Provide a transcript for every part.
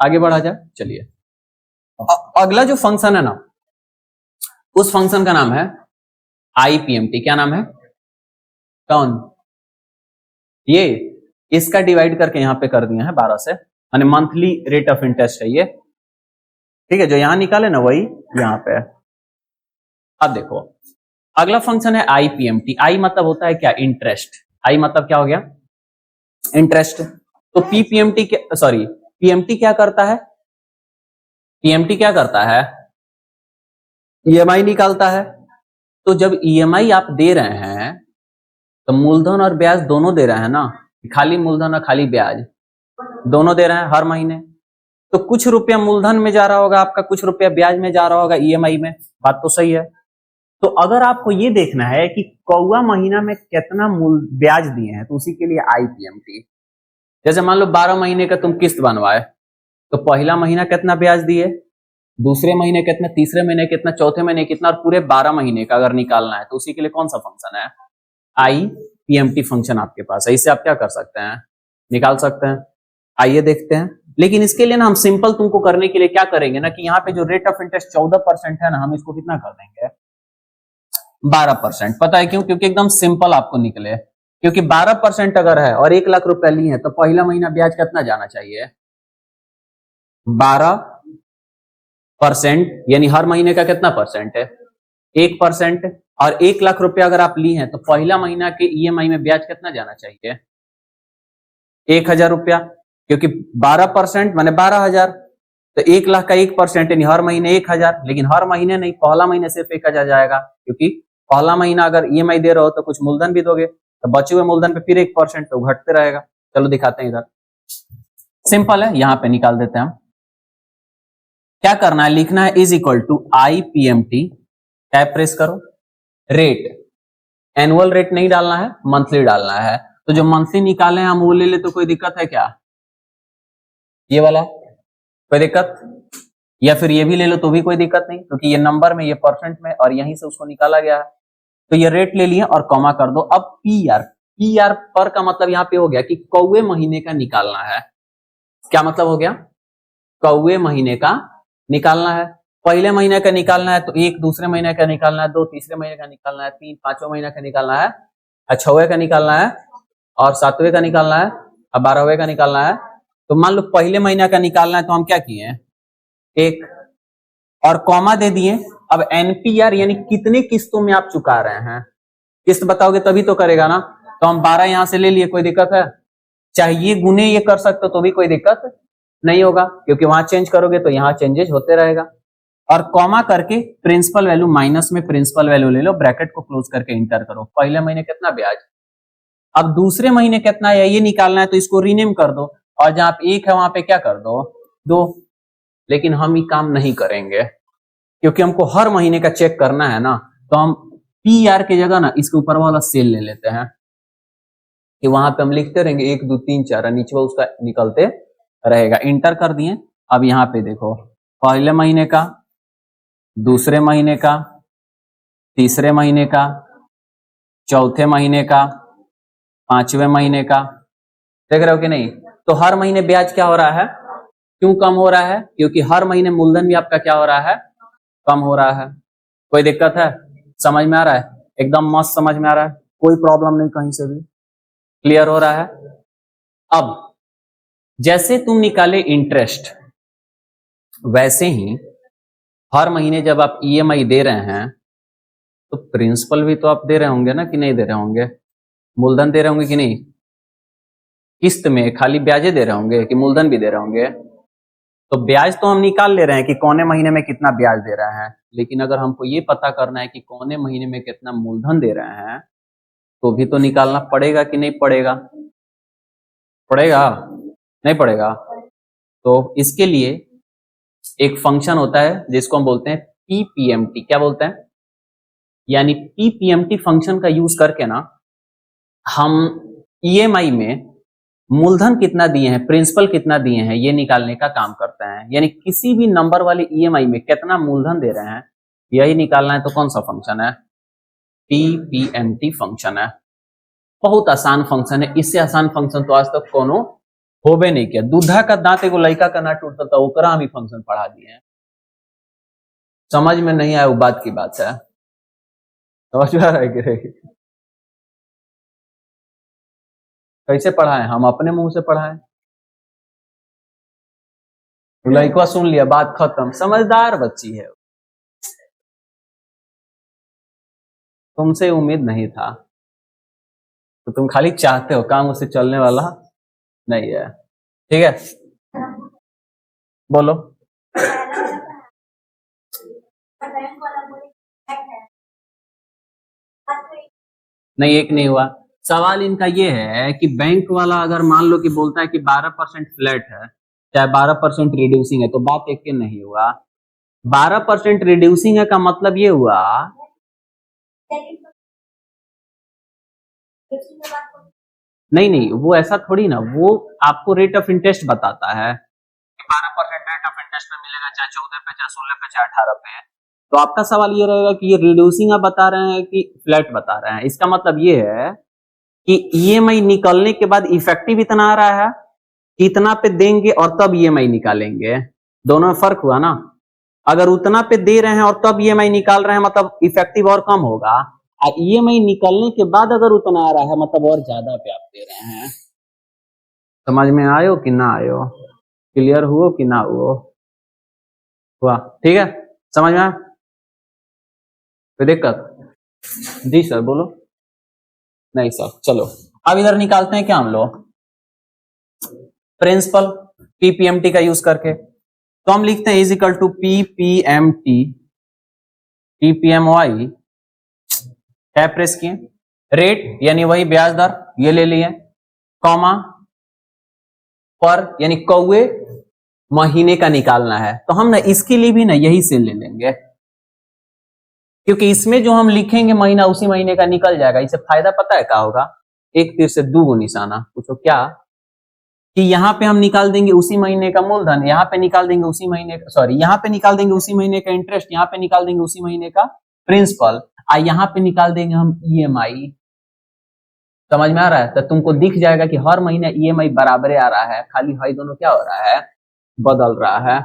आगे बढ़ा जाए, चलिए। अगला जो फंक्शन है ना, उस फंक्शन का नाम है IPMT। क्या नाम है? कौन? ये इसका डिवाइड करके यहां पे कर दिया है 12 से, यानी मंथली रेट ऑफ इंटरेस्ट है ये, ठीक है। जो यहां निकाले ना वही यहां पे है। अब देखो अगला फंक्शन है IPMT। आई मतलब होता है क्या? इंटरेस्ट। आई मतलब क्या हो गया? इंटरेस्ट। तो PPMT सॉरी PMT क्या करता है? PMT क्या करता है? EMI निकालता है। तो जब EMI आप दे रहे हैं तो मूलधन और ब्याज दोनों दे रहे हैं ना, खाली मूलधन और खाली ब्याज दोनों दे रहे हैं हर महीने। तो कुछ रुपया मूलधन में जा रहा होगा आपका, कुछ रुपया ब्याज में जा रहा होगा EMI में, बात तो सही है। तो अगर आपको ये देखना है कि कौवा महीना में कितना मूल ब्याज दिए हैं, तो उसी के लिए IPMT। जैसे मान लो 12 महीने का तुम किस्त बनवाए, तो पहला महीना कितना ब्याज दिए, दूसरे महीने कितना, तीसरे महीने कितना, चौथे महीने कितना, और पूरे 12 महीने का अगर निकालना है तो उसी के लिए कौन सा फंक्शन है? IPMT फंक्शन आपके पास है। इससे आप क्या कर सकते हैं? निकाल सकते हैं। आइए देखते हैं। लेकिन इसके लिए ना हम सिंपल तुमको करने के लिए क्या करेंगे ना, कि यहाँ पे जो रेट ऑफ इंटरेस्ट 14% है ना, हम इसको कितना कर देंगे? 12%। पता है क्यों? क्योंकि एकदम सिंपल आपको निकले। क्योंकि 12% अगर है और 1 लाख रुपया लिए हैं, तो पहला महीना ब्याज कितना जाना चाहिए? 12%, यानी हर महीने का कितना परसेंट है? 1%। और 1 लाख रुपया अगर आप लिए हैं तो पहला महीना के EMI में ब्याज कितना जाना चाहिए? 1,000 रुपया। क्योंकि 12% माने 12,000, तो 1 लाख का 1% यानी हर महीने 1,000। लेकिन हर महीने नहीं, पहला महीने सिर्फ 1,000 जाएगा, क्योंकि पहला महीना अगर EMI दे रहे हो तो कुछ मूलधन भी दोगे, तो बचे हुए मूलधन पे फिर 1% तो घटते रहेगा। चलो दिखाते हैं इधर, सिंपल है, यहां पे निकाल देते हैं हम। क्या करना है? लिखना है is equal to IPMT, tab press करो, रेट, एनुअल रेट नहीं डालना है, मंथली डालना है। तो जो मंथली निकाले हैं हम वो ले ले, तो कोई दिक्कत है क्या? ये वाला कोई दिक्कत? या फिर ये भी ले लो तो भी कोई दिक्कत नहीं, क्योंकि ये नंबर में, ये परसेंट में, और यहीं से उसको निकाला गया है। तो ये रेट ले लिए और कॉमा कर दो। अब PR पर का मतलब यहाँ पे हो गया कि कौवे महीने का निकालना है। क्या मतलब हो गया? कौवे महीने का निकालना है। पहले महीने का निकालना है तो 1, दूसरे महीने का निकालना है 2, तीसरे महीने का निकालना है 3, पांचवें महीने का निकालना है, 6वें का निकालना है, और 7वें का निकालना है, और 12वें का निकालना है। तो मान लो पहले महीने का निकालना है, तो हम क्या किए? 1 और कॉमा दे दिए। अब NPR यानी कितने किस्तों में आप चुका रहे हैं, किस्त बताओगे तभी तो करेगा ना। तो हम 12 यहां से ले लिए, कोई दिक्कत है? चाहे ये गुने ये कर सकते हो तो भी कोई दिक्कत नहीं होगा, क्योंकि वहां चेंज करोगे तो यहां चेंजेस होते रहेगा। और कॉमा करके प्रिंसिपल वैल्यू माइनस में प्रिंसिपल वैल्यू ले लो, ब्रैकेट को क्लोज करके इंटर करो। पहले महीने कितना ब्याज, अब दूसरे महीने कितना है ये निकालना है, तो इसको रीनेम कर दो, और जहां पे 1 है वहां पे क्या कर दो? 2। लेकिन हम ये काम नहीं करेंगे, क्योंकि हमको हर महीने का चेक करना है ना। तो हम PR की जगह ना इसके ऊपर वाला सेल ले लेते हैं, कि वहां पे हम लिखते रहेंगे 1, 2, 3, 4, नीचे उसका निकलते रहेगा। इंटर कर दिए। अब यहाँ पे देखो, पहले महीने का, दूसरे महीने का, तीसरे महीने का, चौथे महीने का, पांचवें महीने का, देख रहे हो कि नहीं? तो हर महीने ब्याज क्या हो रहा है? क्यों कम हो रहा है? क्योंकि हर महीने मूलधन भी आपका क्या हो रहा है? कम हो रहा है। कोई दिक्कत है? समझ में आ रहा है? एकदम मस्त समझ में आ रहा है, कोई प्रॉब्लम नहीं कहीं से भी, क्लियर हो रहा है? अब जैसे तुम निकाले इंटरेस्ट, वैसे ही हर महीने जब आप EMI दे रहे हैं तो प्रिंसिपल भी तो आप दे रहे होंगे ना, कि नहीं दे रहे होंगे? मूलधन दे रहे होंगे कि नहीं? किस्त में खाली ब्याजे दे रहे होंगे कि मूलधन भी दे रहे होंगे? तो ब्याज तो हम निकाल ले रहे हैं कि कौने महीने में कितना ब्याज दे रहे हैं, लेकिन अगर हमको ये पता करना है कि कौने महीने में कितना मूलधन दे रहे हैं, तो भी तो निकालना पड़ेगा कि नहीं पड़ेगा? पड़ेगा? नहीं पड़ेगा? तो इसके लिए एक फंक्शन होता है जिसको हम बोलते हैं PPMT। क्या बोलते हैं? यानी PPMT फंक्शन का यूज करके ना हम EMI में मूलधन कितना दिए हैं, प्रिंसिपल कितना दिए हैं, ये निकालने का काम करते हैं। यानी किसी भी नंबर वाले EMI में कितना मूलधन दे रहे हैं, यही निकालना है। तो कौन सा फंक्शन है? PPMT फंक्शन है। बहुत आसान फंक्शन है, इससे आसान फंक्शन तो आज तक कोनो होबे नहीं किया। दूधा का दांत एगो लड़का का ना टूटता था, ओकरा हम ही फंक्शन पढ़ा दिए हैं। समझ में नहीं आया वो बात की बात है। समझ में आ रहा है कि नहीं? कैसे पढ़ाएं? हम अपने मुंह से पढ़ाएं। लड़का सुन लिया, बात खत्म। समझदार बच्ची है, तुमसे उम्मीद नहीं था। तो तुम खाली चाहते हो, काम उससे चलने वाला नहीं है। ठीक है, बोलो। नहीं, एक नहीं हुआ। सवाल इनका ये है कि बैंक वाला अगर मान लो कि बोलता है कि 12% फ्लैट है, चाहे 12% रिड्यूसिंग है, तो बात एक के नहीं हुआ। 12% रिड्यूसिंग है का मतलब ये हुआ, नहीं नहीं, वो ऐसा थोड़ी ना, वो आपको रेट ऑफ इंटरेस्ट बताता है। 12% रेट ऑफ इंटरेस्ट पे मिलेगा, चाहे 14 पे, चाहे 16 पे, चाहे 18 पे। तो आपका सवाल ये रहेगा कि ये रिड्यूसिंग आप बता रहे हैं कि फ्लैट बता रहे हैं। इसका मतलब ये है कि ईएमआई निकलने के बाद इफेक्टिव इतना आ रहा है, इतना पे देंगे और तब ईएमआई निकालेंगे, दोनों में फर्क हुआ ना। अगर उतना पे दे रहे हैं और तब ईएमआई निकाल रहे हैं, मतलब इफेक्टिव और कम होगा। और ईएमआई निकलने के बाद अगर उतना आ रहा है, मतलब और ज्यादा पे आप दे रहे हैं। समझ में आयो कि ना आयो? क्लियर हुआ कि ना हुआ? ठीक है, समझ में आया? कोई दिक्कत? जी सर, बोलो। नहीं सर, चलो अब इधर निकालते हैं क्या हम लोग, प्रिंसिपल पीपीएमटी का यूज करके। तो हम लिखते हैं इज इक्वल टू पीपीएमटी, पीपीएमवाई क्या प्रेस किए, रेट यानी वही ब्याज दर ये ले लिए, कॉमा पर यानी कौए महीने का निकालना है। तो हम ना इसके लिए भी ना यही से ले लेंगे, क्योंकि इसमें जो हम लिखेंगे महीना उसी महीने का निकल जाएगा। इसे फायदा पता है क्या होगा, एक तीर से दो निशाना। पूछो क्या? कि यहाँ पे हम निकाल देंगे उसी महीने का मूलधन, यहाँ पे निकाल देंगे उसी महीने का, सॉरी, यहाँ पे निकाल देंगे उसी महीने का इंटरेस्ट, यहाँ पे निकाल देंगे उसी महीने का प्रिंसिपल, और यहाँ पे निकाल देंगे हम ईएमआई। समझ में आ रहा है? तो तुमको दिख जाएगा कि हर महीने ईएमआई बराबर आ रहा है, खाली हाई दोनों क्या हो रहा है, बदल रहा है।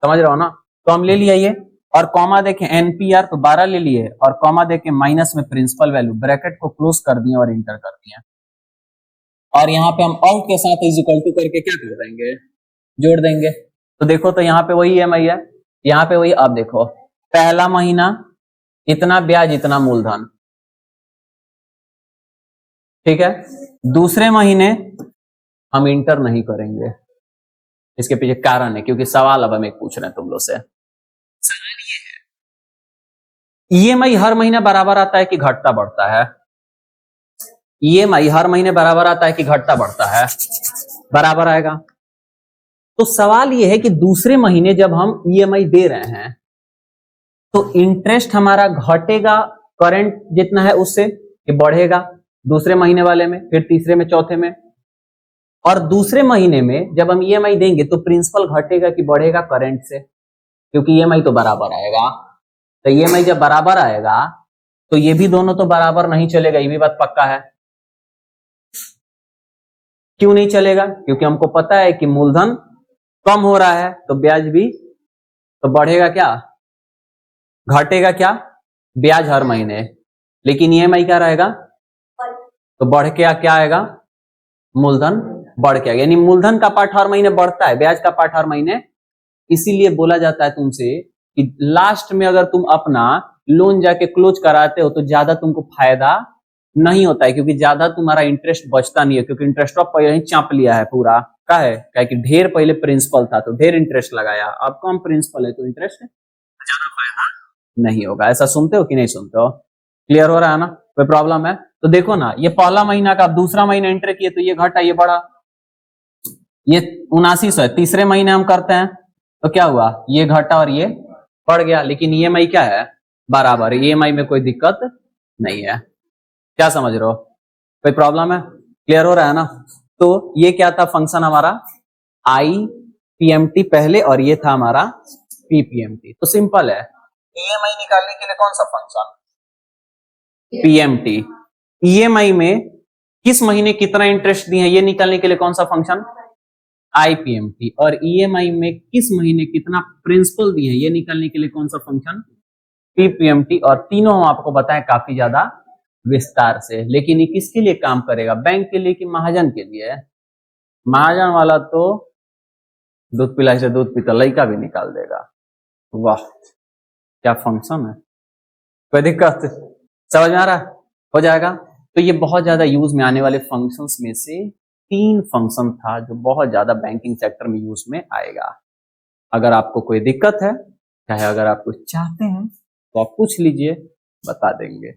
समझ रहे हो ना? तो हम ले लिया ये, और कॉमा देखें एनपीआर तो 12 ले लिए, और कॉमा देखें माइनस में प्रिंसिपल वैल्यू, ब्रैकेट को क्लोज कर दिए और इंटर कर दिए। और यहाँ पे हम ऑल्ट के साथ इज इक्वल टू करके क्या कर देंगे, जोड़ देंगे। तो देखो, तो यहाँ पे वही ईएमआई है, यहाँ पे वही। अब देखो, पहला महीना इतना ब्याज इतना मूलधन, ठीक है। दूसरे महीने हम इंटर नहीं करेंगे, इसके पीछे कारण है, क्योंकि सवाल अब हम एक पूछ रहे हैं तुम लोग से। सवाल ये है, ईएमआई हर महीने बराबर आता है कि घटता बढ़ता है? ईएमआई हर महीने बराबर आता है कि घटता बढ़ता है? बराबर आएगा। तो सवाल यह है कि दूसरे महीने जब हम ईएमआई दे रहे हैं तो इंटरेस्ट हमारा घटेगा करंट जितना है उससे, कि बढ़ेगा दूसरे महीने वाले में, फिर तीसरे में, चौथे में। और दूसरे महीने में जब हम ईएमआई देंगे तो प्रिंसिपल घटेगा कि बढ़ेगा करंट से, क्योंकि ईएमआई तो बराबर आएगा। तो ईएमआई जब बराबर आएगा तो ये भी दोनों तो बराबर नहीं चलेगा, ये भी बात पक्का है। क्यों नहीं चलेगा? क्योंकि हमको पता है कि मूलधन कम हो रहा है तो ब्याज भी तो बढ़ेगा, क्या घटेगा, क्या ब्याज हर महीने, लेकिन ईएमआई क्या रहेगा, तो बढ़ के क्या आएगा, मूलधन बढ़ के आएगा। यानी मूलधन का पार्ट हर महीने बढ़ता है, ब्याज का पार्ट हर महीने। इसीलिए बोला जाता है तुमसे कि लास्ट में अगर तुम अपना लोन जाके क्लोज कराते हो तो ज्यादा तुमको फायदा नहीं होता है, क्योंकि ज्यादा तुम्हारा इंटरेस्ट बचता नहीं है, क्योंकि इंटरेस्ट ऑफ पहले ही चाप लिया है पूरा। क्या है, क्या कि ढेर पहले प्रिंसिपल था तो ढेर इंटरेस्ट लगाया, अब कम प्रिंसिपल है तो इंटरेस्ट ज्यादा फायदा नहीं होगा। ऐसा सुनते हो कि नहीं सुनते हो? क्लियर हो रहा है ना? कोई प्रॉब्लम है? तो देखो ना, ये पहला महीना का, दूसरा महीना एंटर किए तो ये घटा ये बढ़ा, ये 7900 है। तीसरे महीने हम करते हैं तो क्या हुआ, ये घटा और ये बढ़ गया, लेकिन ईएमआई क्या है, बराबर। ईएमआई में कोई दिक्कत नहीं है। क्या समझ रहे हो? कोई प्रॉब्लम है? क्लियर हो रहा है ना? तो ये क्या था फंक्शन हमारा, आई पीएमटी पहले, और ये था हमारा पीपीएमटी। तो सिंपल है, ईएमआई निकालने के लिए कौन सा फंक्शन, पीएमटी। ईएमआई में किस महीने कितना इंटरेस्ट दिए हैं ये निकालने के लिए कौन सा फंक्शन, आईपीएमटी, और ईएमआई में किस महीने कितना प्रिंसिपल दिए हैं ये निकालने के लिए कौन सा फंक्शन, पीपीएमटी। और तीनों हम आपको बताएं काफी ज्यादा विस्तार से। लेकिन ये किसके लिए काम करेगा, बैंक के लिए कि महाजन के लिए? महाजन वाला तो दूध पिलाई से दूध पीता लड़का भी निकाल देगा। वाह क्या फंक्शन है, कोई दिक्कत समझ में आ रहा है? हो जाएगा। तो ये बहुत ज्यादा यूज में आने वाले फंक्शंस में से 3 फंक्शन था जो बहुत ज्यादा बैंकिंग सेक्टर में यूज में आएगा। अगर आपको कोई दिक्कत है, चाहे अगर आप कुछ चाहते हैं तो आप पूछ लीजिए, बता देंगे।